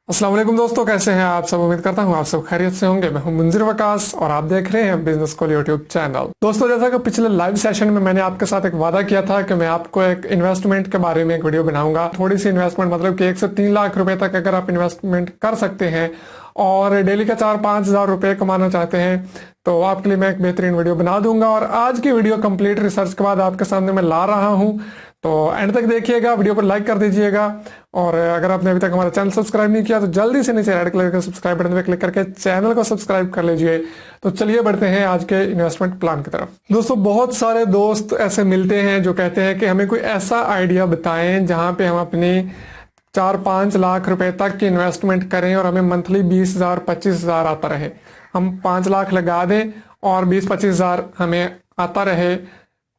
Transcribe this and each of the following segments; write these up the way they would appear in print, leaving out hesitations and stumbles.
अस्सलाम वालेकुम दोस्तों, कैसे हैं आप सब। उम्मीद करता हूं आप सब खैरियत से होंगे। मैं हूं मुंजिर वकास और आप देख रहे हैं बिजनेस कॉल यूट्यूब चैनल। दोस्तों, जैसा कि पिछले लाइव सेशन में मैंने आपके साथ एक वादा किया था कि मैं आपको एक इन्वेस्टमेंट के बारे में एक वीडियो बनाऊंगा। थोड़ी सी इन्वेस्टमेंट, मतलब कि 1 से 3 लाख रुपए तक अगर आप इन्वेस्टमेंट कर सकते हैं और डेली का 4-5 हज़ार रुपए कमाना चाहते हैं तो आपके लिए मैं एक बेहतरीन वीडियो बना दूंगा। और आज की वीडियो कंप्लीट रिसर्च के बाद आपके सामने मैं ला रहा हूं, तो एंड तक देखिएगा, वीडियो पर लाइक कर दीजिएगा। और अगर आपने अभी तक हमारा चैनल सब्सक्राइब नहीं किया तो जल्दी से नीचे रेड कलर के सब्सक्राइब बटन पर क्लिक करके चैनल को सब्सक्राइब कर लीजिए। तो चलिए बढ़ते हैं आज के इन्वेस्टमेंट प्लान की तरफ। दोस्तों, बहुत सारे दोस्त ऐसे मिलते हैं जो कहते हैं कि हमें कोई ऐसा आइडिया बताएं जहां पे हम अपनी 4-5 लाख रुपए तक की इन्वेस्टमेंट करें और हमें मंथली 20,000-25,000 आता रहे। हम 5 लाख लगा दें और 20-25 हज़ार हमें आता रहे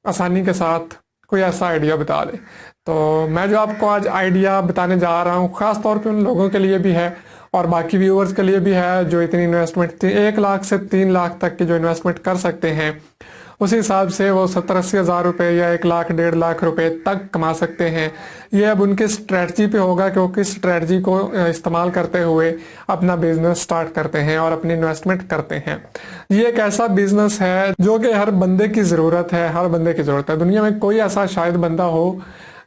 आसानी के साथ। कोई ऐसा आइडिया बता दे। तो मैं जो आपको आज आइडिया बताने जा रहा हूँ खास तौर पे उन लोगों के लिए भी है और बाकी व्यूअर्स के लिए भी है जो इतनी इन्वेस्टमेंट 1 लाख से 3 लाख तक की जो इन्वेस्टमेंट कर सकते हैं, उस हिसाब से वो 70-80 हज़ार रुपये या 1 लाख 1.5 लाख रुपए तक कमा सकते हैं। ये अब उनके स्ट्रेटजी पे होगा कि वो किस स्ट्रेटजी को इस्तेमाल करते हुए अपना बिजनेस स्टार्ट करते हैं और अपनी इन्वेस्टमेंट करते हैं। ये एक ऐसा बिजनेस है जो कि हर बंदे की ज़रूरत है, हर बंदे की ज़रूरत है। दुनिया में कोई ऐसा शायद बंदा हो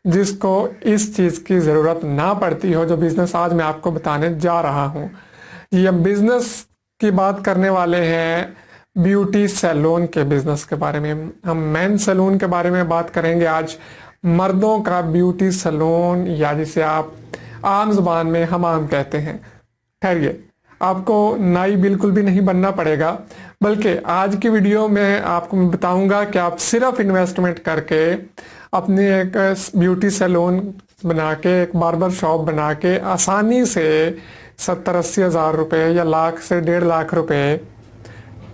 जिसको इस चीज़ की ज़रूरत ना पड़ती हो जो बिजनेस आज मैं आपको बताने जा रहा हूँ। ये बिजनेस की बात करने वाले हैं ब्यूटी सैलून के बिजनेस के बारे में। हम मेन सैलून के बारे में बात करेंगे आज। मर्दों का ब्यूटी सैलून, या जिसे आप आम जुबान में हमाम कहते हैं। ठहरिए, आपको नाई बिल्कुल भी नहीं बनना पड़ेगा, बल्कि आज की वीडियो में आपको बताऊंगा कि आप सिर्फ इन्वेस्टमेंट करके अपनी एक ब्यूटी सैलून बना के, एक बार्बर शॉप बना के आसानी से 70-80 हज़ार रुपये या लाख से 1.5 लाख रुपए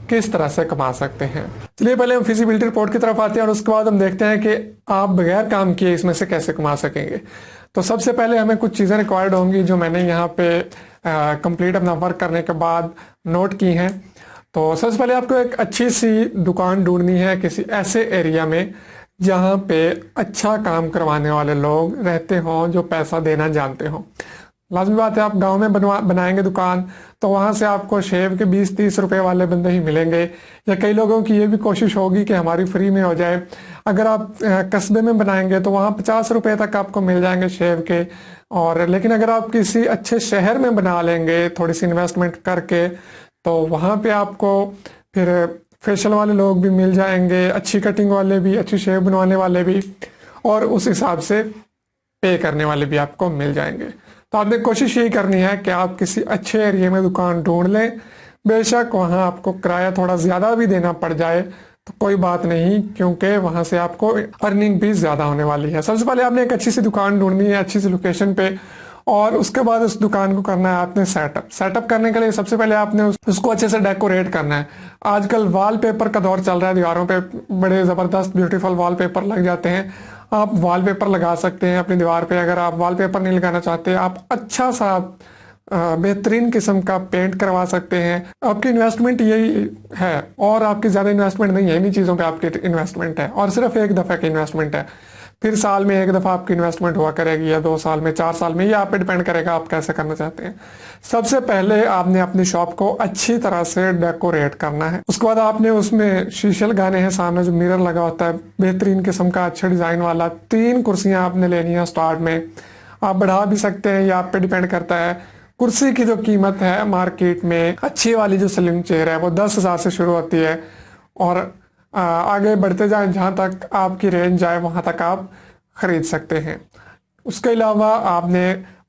किस तरह से कमा सकते हैं। चलिए पहले हम फिजिबिलिटी रिपोर्ट की तरफ आते हैं और उसके बाद हम देखते हैं कि आप बगैर काम किए इसमें से कैसे कमा सकेंगे। तो सबसे पहले हमें कुछ चीज़ें रिक्वायर्ड होंगी जो मैंने यहाँ पे कंप्लीट अपना वर्क करने के बाद नोट की हैं। तो सबसे पहले आपको एक अच्छी सी दुकान ढूंढनी है किसी ऐसे एरिया में जहाँ पे अच्छा काम करवाने वाले लोग रहते हों जो पैसा देना जानते हों। लाजमी बात है, आप गांव में बनाएंगे दुकान तो वहां से आपको शेव के 20-30 रुपए वाले बंदे ही मिलेंगे, या कई लोगों की ये भी कोशिश होगी कि हमारी फ्री में हो जाए। अगर आप कस्बे में बनाएंगे तो वहाँ 50 रुपए तक आपको मिल जाएंगे शेव के। और लेकिन अगर आप किसी अच्छे शहर में बना लेंगे थोड़ी सी इन्वेस्टमेंट करके तो वहाँ पे आपको फिर फेशियल वाले लोग भी मिल जाएंगे, अच्छी कटिंग वाले भी, अच्छी शेव बनवाने वाले भी, और उस हिसाब से पे करने वाले भी आपको मिल जाएंगे। तो आपने कोशिश यही करनी है कि आप किसी अच्छे एरिया में दुकान ढूंढ लें। बेशक वहाँ आपको किराया थोड़ा ज़्यादा भी देना पड़ जाए तो कोई बात नहीं, क्योंकि वहाँ से आपको अर्निंग भी ज़्यादा होने वाली है। सबसे पहले आपने एक अच्छी सी दुकान ढूंढनी है अच्छी सी लोकेशन पे, और उसके बाद उस दुकान को करना है आपने सेटअप करने के लिए सबसे पहले आपने उसको अच्छे से डेकोरेट करना है। आजकल वॉलपेपर का दौर चल रहा है, दीवारों पे बड़े ज़बरदस्त ब्यूटीफुल वॉलपेपर लग जाते हैं। आप वॉलपेपर लगा सकते हैं अपनी दीवार पे। अगर आप वॉलपेपर नहीं लगाना चाहते, आप अच्छा सा बेहतरीन किस्म का पेंट करवा सकते हैं। आपकी इन्वेस्टमेंट यही है और आपकी ज़्यादा इन्वेस्टमेंट नहीं है, इन्हीं चीज़ों पे आपकी इन्वेस्टमेंट है और सिर्फ एक दफ़ा की इन्वेस्टमेंट है। फिर साल में एक दफ़ा आपकी इन्वेस्टमेंट हुआ करेगी, या 2 साल में, 4 साल में, ये आप पे डिपेंड करेगा आप कैसे करना चाहते हैं। सबसे पहले आपने अपनी शॉप को अच्छी तरह से डेकोरेट करना है। उसके बाद आपने उसमें शीशे लगाने हैं, सामने जो मिरर लगा होता है बेहतरीन किस्म का अच्छे डिज़ाइन वाला। 3 कुर्सियां आपने लेनी है स्टार्ट में, आप बढ़ा भी सकते हैं, ये आप पे डिपेंड करता है। कुर्सी की जो कीमत है मार्केट में, अच्छी वाली जो सैलून चेयर है वो 10,000 से शुरू होती है, और आगे बढ़ते जाएं जहां तक आपकी रेंज जाए वहां तक आप खरीद सकते हैं। उसके अलावा आपने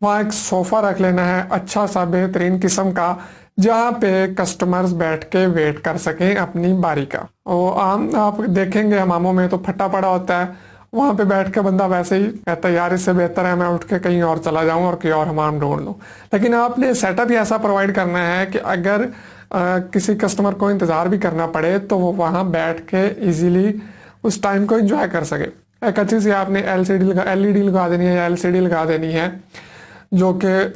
वहाँ एक सोफ़ा रख लेना है अच्छा सा बेहतरीन किस्म का, जहाँ पे कस्टमर्स बैठ के वेट कर सकें अपनी बारी का। और आम आप देखेंगे हमामों में तो फटा पड़ा होता है, वहाँ पे बैठ के बंदा वैसे ही कहता है यार इससे बेहतर है मैं उठ के कहीं और चला जाऊँ और कहीं और हमाम ढूंढ लूँ। लेकिन आपने सेटअप ही ऐसा प्रोवाइड करना है कि अगर किसी कस्टमर को इंतज़ार भी करना पड़े तो वो वहाँ बैठ के इजीली उस टाइम को एंजॉय कर सके। एक अच्छी सी आपने एलईडी लगा देनी है या एलसीडी लगा देनी है, जो कि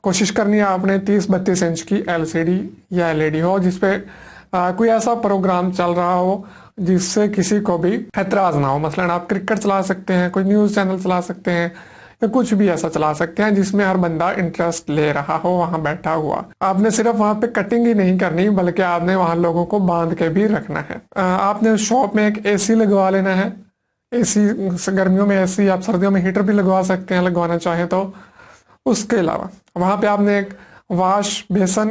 कोशिश करनी है आपने 30-32 इंच की एलसीडी या एलईडी हो जिसपे कोई ऐसा प्रोग्राम चल रहा हो जिससे किसी को भी एतराज़ ना हो। मसलन आप क्रिकेट चला सकते हैं, कोई न्यूज़ चैनल चला सकते हैं, या कुछ भी ऐसा चला सकते हैं जिसमें हर बंदा इंटरेस्ट ले रहा हो वहां बैठा हुआ। आपने सिर्फ वहां पे कटिंग ही नहीं करनी बल्कि आपने वहां लोगों को बांध के भी रखना है। आपने शॉप में एक एसी लगवा लेना है। एसी गर्मियों में एसी, आप सर्दियों में हीटर भी लगवा सकते हैं लगवाना चाहें तो। उसके अलावा वहां पे आपने एक वॉश बेसन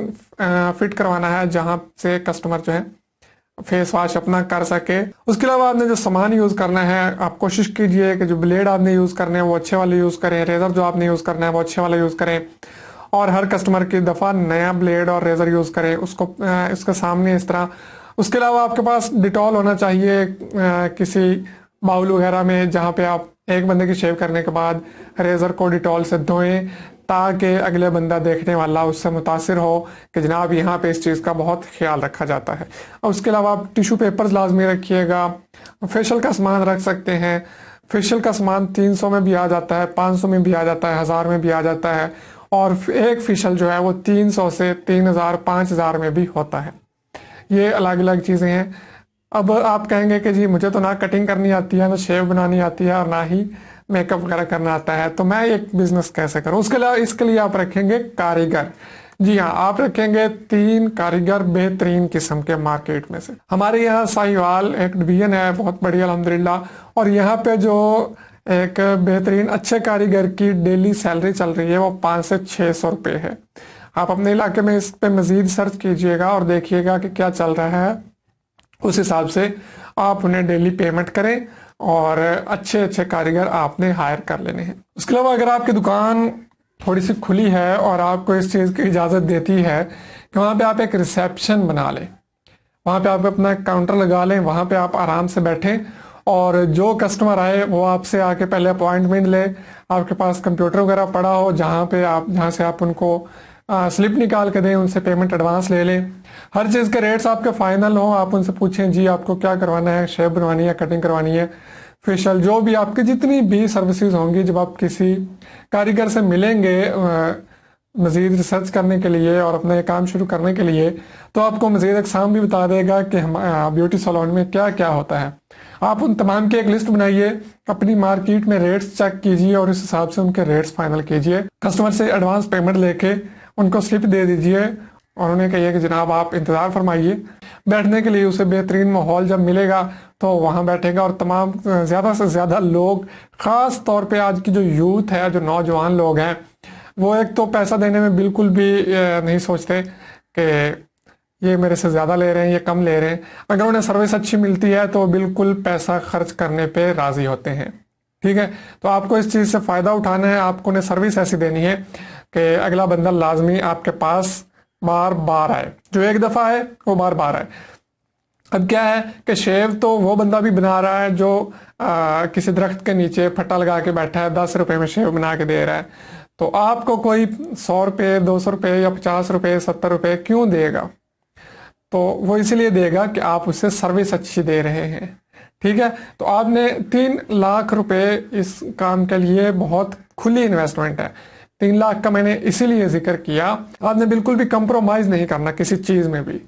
फिट करवाना है जहां से कस्टमर जो है फेस वॉश अपना कर सके। उसके अलावा आपने जो सामान यूज करना है आप कोशिश कीजिए कि जो ब्लेड आपने यूज करने हैं वो अच्छे वाले यूज करें, रेजर जो आपने यूज करना है वो अच्छे वाला यूज करें, और हर कस्टमर की दफा नया ब्लेड और रेजर यूज करें उसको इसके सामने इस तरह। उसके अलावा आपके पास डिटॉल होना चाहिए किसी बाउल वगैरह में जहाँ पे आप एक बंदे की शेव करने के बाद रेजर को डिटॉल से धोएं ताकि अगले बंदा देखने वाला उससे मुतासिर हो कि जनाब यहाँ पे इस चीज़ का बहुत ख्याल रखा जाता है। और उसके अलावा आप टिश्यू पेपर्स लाजमी रखिएगा। फेशियल का सामान रख सकते हैं। फेशियल का सामान 300 में भी आ जाता है, 500 में भी आ जाता है, 1000 में भी आ जाता है, और एक फेशियल जो है वो 300 से 3000 5000 में भी होता है। ये अलग अलग चीज़ें हैं। अब आप कहेंगे कि जी मुझे तो ना कटिंग करनी आती है, ना शेव बनानी आती है, और ना ही मेकअप वगैरह करना आता है, तो मैं एक बिजनेस कैसे करूं? उसके लिए इसके लिए आप रखेंगे कारीगर। जी हाँ, आप रखेंगे 3 कारीगर बेहतरीन किस्म के मार्केट में से। हमारे यहाँ साहिवाल एक डिवीजन है बहुत बड़ी अल्हम्दुलिल्लाह, और यहाँ पे जो एक बेहतरीन अच्छे कारीगर की डेली सैलरी चल रही है वो 500 से 600 रुपये है। आप अपने इलाके में इस पे मजीद सर्च कीजिएगा और देखिएगा कि क्या चल रहा है, उस हिसाब से आप उन्हें डेली पेमेंट करें और अच्छे अच्छे कारीगर आपने हायर कर लेने हैं। उसके अलावा अगर आपकी दुकान थोड़ी सी खुली है और आपको इस चीज़ की इजाज़त देती है कि वहाँ पे आप एक रिसेप्शन बना लें, वहाँ पे आप अपना काउंटर लगा लें, वहाँ पे आप आराम से बैठें और जो कस्टमर आए वो आपसे आके पहले अपॉइंटमेंट ले, आपके पास कंप्यूटर वगैरह पड़ा हो जहाँ से आप उनको स्लिप निकाल के दें, उनसे पेमेंट एडवांस ले लें, हर चीज़ के रेट्स आपके फाइनल हो। आप उनसे पूछें जी आपको क्या करवाना है, शेव बनवानी है, कटिंग करवानी है, फेशियल, जो भी आपकी जितनी भी सर्विसेज होंगी। जब आप किसी कारीगर से मिलेंगे मज़ीद रिसर्च करने के लिए और अपना ये काम शुरू करने के लिए, तो आपको मज़ीद अक़साम भी बता देगा कि हम ब्यूटी सैलून में क्या क्या होता है। आप उन तमाम की एक लिस्ट बनाइए, अपनी मार्केट में रेट्स चेक कीजिए और इस हिसाब से उनके रेट्स फाइनल कीजिए। कस्टमर से एडवांस पेमेंट लेके उनको स्लिप दे दीजिए और उन्हें कहिए कि जनाब आप इंतज़ार फरमाइए। बैठने के लिए उसे बेहतरीन माहौल जब मिलेगा तो वहाँ बैठेगा, और तमाम ज़्यादा से ज़्यादा लोग, ख़ास तौर पे आज की जो यूथ है, जो नौजवान लोग हैं, वो एक तो पैसा देने में बिल्कुल भी नहीं सोचते कि ये मेरे से ज़्यादा ले रहे हैं, ये कम ले रहे हैं। अगर उन्हें सर्विस अच्छी मिलती है तो बिल्कुल पैसा खर्च करने पे राज़ी होते हैं। ठीक है, तो आपको इस चीज़ से फ़ायदा उठाना है। आपको उन्हें सर्विस ऐसी देनी है कि अगला बंदा लाजमी आपके पास बार बार आए, जो एक दफ़ा है वो बार बार आए। अब क्या है कि शेव तो वो बंदा भी बना रहा है जो किसी दरख्त के नीचे फट्टा लगा के बैठा है, 10 रुपए में शेव बना के दे रहा है। तो आपको कोई 100 रुपये, 200 रुपये या 50 रुपये, 70 रुपये क्यों देगा? तो वो इसलिए देगा कि आप उससे सर्विस अच्छी दे रहे हैं। ठीक है, तो आपने 3 लाख रुपए इस काम के लिए, बहुत खुली इन्वेस्टमेंट है। 3 लाख का मैंने इसीलिए जिक्र किया। आपने बिल्कुल भी कंप्रोमाइज नहीं करना किसी चीज में भी,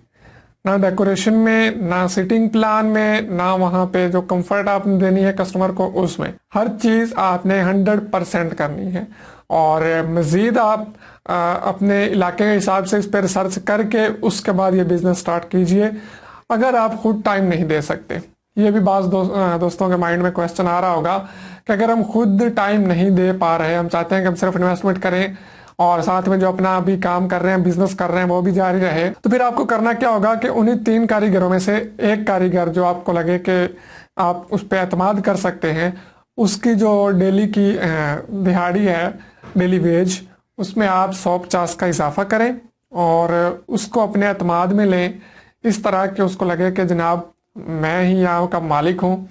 ना डेकोरेशन में, ना सिटिंग प्लान में, ना वहां पे जो कंफर्ट आपने देनी है कस्टमर को, उसमें हर चीज आपने 100% करनी है। और मजीद आप अपने इलाके के हिसाब से इस पर रिसर्च करके उसके बाद ये बिजनेस स्टार्ट कीजिए, अगर आप खुद टाइम नहीं दे सकते। ये भी दोस्तों के माइंड में क्वेश्चन आ रहा होगा कि अगर हम खुद टाइम नहीं दे पा रहे, हम चाहते हैं कि हम सिर्फ इन्वेस्टमेंट करें और साथ में जो अपना अभी काम कर रहे हैं, बिजनेस कर रहे हैं, वो भी जारी रहे, तो फिर आपको करना क्या होगा कि उन्हीं 3 कारीगरों में से एक कारीगर जो आपको लगे कि आप उस पर एतमाद कर सकते हैं, उसकी जो डेली की दिहाड़ी है, डेली वेज, उसमें आप 100-50 का इजाफा करें और उसको अपने एतमाद में लें, इस तरह के उसको लगे कि जनाब मैं ही यहाँ का मालिक हूँ,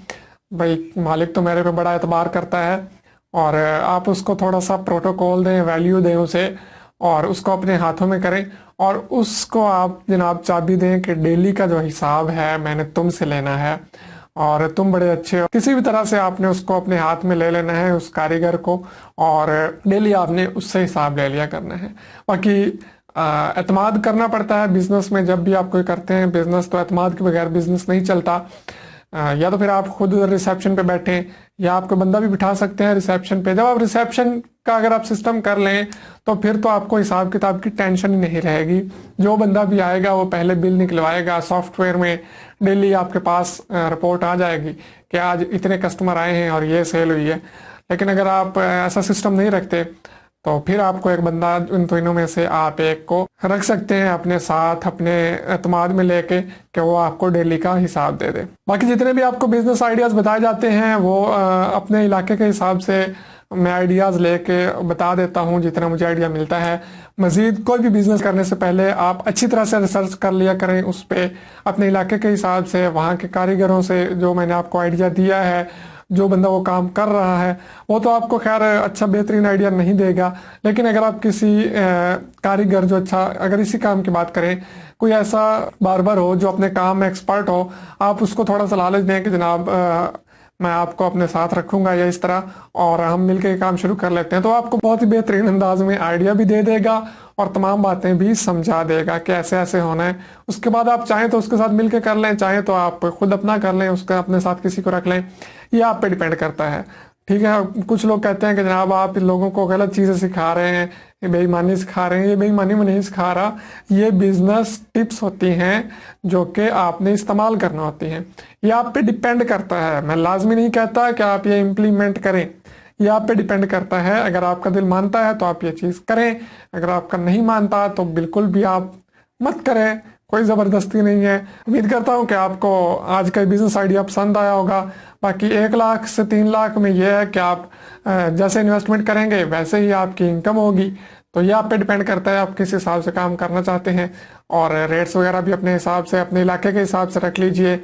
भाई मालिक तो मेरे पे बड़ा एतबार करता है। और आप उसको थोड़ा सा प्रोटोकॉल दें, वैल्यू दें उसे, और उसको अपने हाथों में करें और उसको आप जनाब चाबी दें कि डेली का जो हिसाब है मैंने तुमसे लेना है और तुम बड़े अच्छे हो। किसी भी तरह से आपने उसको अपने हाथ में ले लेना है, उस कारीगर को, और डेली आपने उससे हिसाब ले लिया करना है। बाकी एतमाद करना पड़ता है बिजनेस में। जब भी आप कोई करते हैं बिजनेस, तो एतमाद के बगैर बिजनेस नहीं चलता। या तो फिर आप खुद रिसेप्शन पे बैठें या आपको बंदा भी बिठा सकते हैं रिसेप्शन पे। जब आप रिसेप्शन का अगर आप सिस्टम कर लें तो फिर तो आपको हिसाब किताब की टेंशन ही नहीं रहेगी। जो बंदा भी आएगा वो पहले बिल निकलवाएगा, सॉफ्टवेयर में डेली आपके पास रिपोर्ट आ जाएगी कि आज इतने कस्टमर आए हैं और ये सेल हुई है। लेकिन अगर आप ऐसा सिस्टम नहीं रखते तो फिर आपको एक बंदा उन तीनों में से आप एक को रख सकते हैं अपने साथ, अपने एतमाद में लेके कि वो आपको डेली का हिसाब दे दे। बाकी जितने भी आपको बिजनेस आइडियाज बताए जाते हैं वो अपने इलाके के हिसाब से मैं आइडियाज लेके बता देता हूँ जितना मुझे आइडिया मिलता है। मजीद कोई भी बिजनेस करने से पहले आप अच्छी तरह से रिसर्च कर लिया करें उस पे, अपने इलाके के हिसाब से, वहाँ के कारीगरों से। जो मैंने आपको आइडिया दिया है, जो बंदा वो काम कर रहा है वो तो आपको खैर अच्छा बेहतरीन आइडिया नहीं देगा, लेकिन अगर आप किसी कारीगर जो अच्छा, अगर इसी काम की बात करें, कोई ऐसा बार्बर हो जो अपने काम में एक्सपर्ट हो, आप उसको थोड़ा सा लालच दें कि जनाब मैं आपको अपने साथ रखूंगा या इस तरह, और हम मिलकर काम शुरू कर लेते हैं, तो आपको बहुत ही बेहतरीन अंदाज में आइडिया भी दे देगा और तमाम बातें भी समझा देगा कि ऐसे ऐसे होना है। उसके बाद आप चाहें तो उसके साथ मिलकर कर लें, चाहें तो आप खुद अपना कर लें, उसका अपने साथ किसी को रख लें, ये आप पे डिपेंड करता है। ठीक है, कुछ लोग कहते हैं कि जनाब आप इन लोगों को गलत चीज़ें सिखा रहे हैं, ये बेईमानी सिखा रहे हैं। ये बेईमानी में नहीं सिखा रहा, ये बिजनेस टिप्स होती हैं जो कि आपने इस्तेमाल करना होती हैं। ये आप पे डिपेंड करता है, मैं लाजमी नहीं कहता कि आप ये इम्प्लीमेंट करें, ये आप पे डिपेंड करता है। अगर आपका दिल मानता है तो आप ये चीज़ करें, अगर आपका नहीं मानता तो बिल्कुल भी आप मत करें, कोई ज़बरदस्ती नहीं है। उम्मीद करता हूँ कि आपको आज का बिजनेस आइडिया पसंद आया होगा। बाकी 1 लाख से 3 लाख में यह है कि आप जैसे इन्वेस्टमेंट करेंगे वैसे ही आपकी इनकम होगी। तो ये आप पे डिपेंड करता है आप किस हिसाब से काम करना चाहते हैं, और रेट्स वगैरह भी अपने हिसाब से, अपने इलाके के हिसाब से रख लीजिए।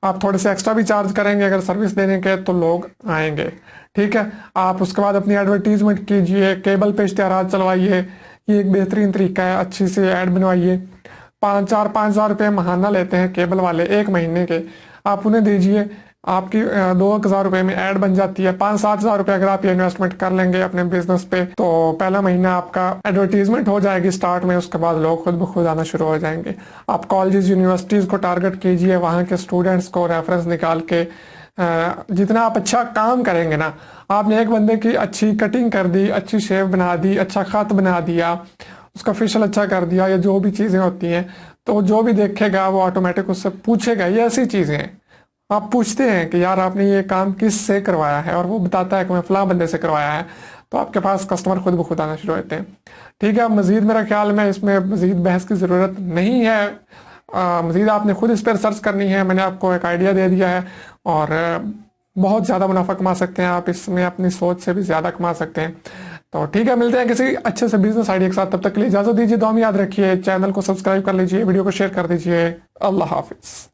आप थोड़े से एक्स्ट्रा भी चार्ज करेंगे अगर सर्विस देने के तो लोग आएंगे। ठीक है, आप उसके बाद अपनी एडवर्टीजमेंट कीजिए, केबल पे इश्तिहारात चलवाइए, ये एक बेहतरीन तरीका है। अच्छी से ऐड बनवाइए। 5,000 रुपये महाना लेते हैं केबल वाले 1 महीने के, आप उन्हें दीजिए, आपकी 2,000 रुपये में ऐड बन जाती है। 5-7 हज़ार रुपये अगर आप ये इन्वेस्टमेंट कर लेंगे अपने बिजनेस पे तो पहला महीना आपका एडवर्टीजमेंट हो जाएगी स्टार्ट में, उसके बाद लोग खुद ब खुद आना शुरू हो जाएंगे। आप कॉलेज यूनिवर्सिटीज़ को टारगेट कीजिए, वहाँ के स्टूडेंट्स को रेफरेंस निकाल के जितना आप अच्छा काम करेंगे ना, आपने एक बंदे की अच्छी कटिंग कर दी, अच्छी शेप बना दी, अच्छा खत बना दिया, उसका फेशियल अच्छा कर दिया, या जो भी चीज़ें होती हैं, तो जो भी देखेगा वो ऑटोमेटिक उससे पूछेगा। ये ऐसी चीज़ें हैं, आप पूछते हैं कि यार आपने ये काम किस से करवाया है, और वो बताता है कि मैं फलां बंदे से करवाया है, तो आपके पास कस्टमर खुद ब खुद आना शुरू होते हैं। ठीक है, मज़ीद मेरा ख्याल में इसमें मज़ीद बहस की ज़रूरत नहीं है। मज़ीद आपने खुद इस पर सर्च करनी है। मैंने आपको एक आइडिया दे दिया है और बहुत ज़्यादा मुनाफा कमा सकते हैं आप इसमें, अपनी सोच से भी ज़्यादा कमा सकते हैं। तो ठीक है, मिलते हैं किसी अच्छे से बिजनेस आइडिया के साथ। तब तक के लिए इजाज़त दीजिए, दुआ में याद रखिए, चैनल को सब्सक्राइब कर लीजिए, वीडियो को शेयर कर दीजिए। अल्लाह हाफिज़।